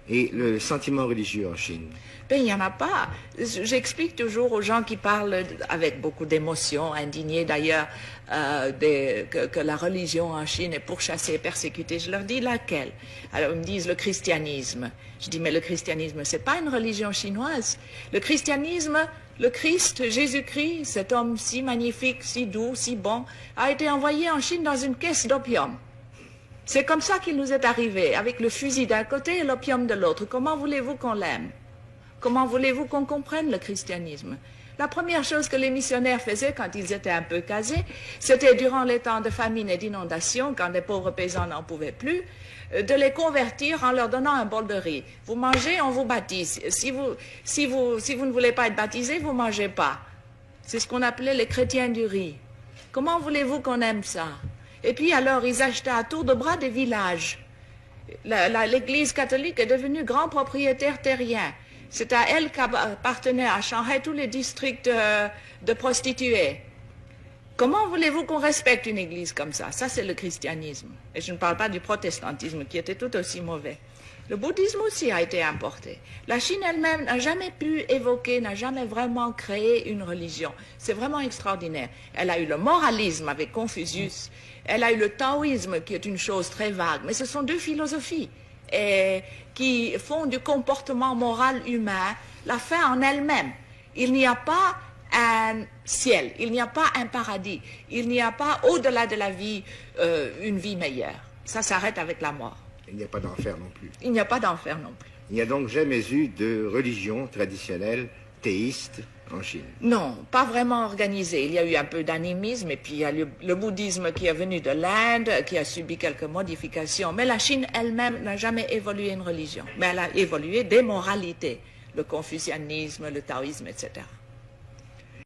Et le sentiment religieux en Chine? Ben, il n'y en a pas. J'explique toujours aux gens qui parlent avec beaucoup d'émotion, indignés d'ailleurs, que la religion en Chine est pourchassée, persécutée. Je leur dis laquelle? Alors ils me disent le christianisme. Je dis mais le christianisme, c'est pas une religion chinoise. Le christianisme, le Christ, Jésus-Christ, cet homme si magnifique, si doux, si bon, a été envoyé en Chine dans une caisse d'opium. C'est comme ça qu'il nous est arrivé, avec le fusil d'un côté et l'opium de l'autre. Comment voulez-vous qu'on l'aime? Comment voulez-vous qu'on comprenne le christianisme? La première chose que les missionnaires faisaient quand ils étaient un peu casés, c'était durant les temps de famine et d'inondation, quand les pauvres paysans n'en pouvaient plus, de les convertir en leur donnant un bol de riz. Vous mangez, on vous baptise. Si vous ne voulez pas être baptisé, vous ne mangez pas. C'est ce qu'on appelait les chrétiens du riz. Comment voulez-vous qu'on aime ça? Et puis alors, ils achetaient à tour de bras des villages. L'Église catholique est devenue grand propriétaire terrien. C'est à elle qu'appartenaient à Shanghai tous les districts de prostituées. Comment voulez-vous qu'on respecte une église comme ça? Ça, c'est le christianisme. Et je ne parle pas du protestantisme, qui était tout aussi mauvais. Le bouddhisme aussi a été importé. La Chine elle-même n'a jamais pu évoquer, n'a jamais vraiment créé une religion. C'est vraiment extraordinaire. Elle a eu le moralisme avec Confucius. Elle a eu le taoïsme, qui est une chose très vague. Mais ce sont deux philosophies qui font du comportement moral humain la fin en elle-même. Il n'y a pas un ciel, il n'y a pas un paradis, il n'y a pas au-delà de la vie une vie meilleure. Ça s'arrête avec la mort. Il n'y a pas d'enfer non plus. Il n'y a pas d'enfer non plus. Il n'y a donc jamais eu de religion traditionnelle théiste en Chine? Non, pas vraiment organisé. Il y a eu un peu d'animisme et puis il y a le bouddhisme qui est venu de l'Inde, qui a subi quelques modifications. Mais la Chine elle-même n'a jamais évolué une religion. Mais elle a évolué des moralités, le confucianisme, le taoïsme, etc.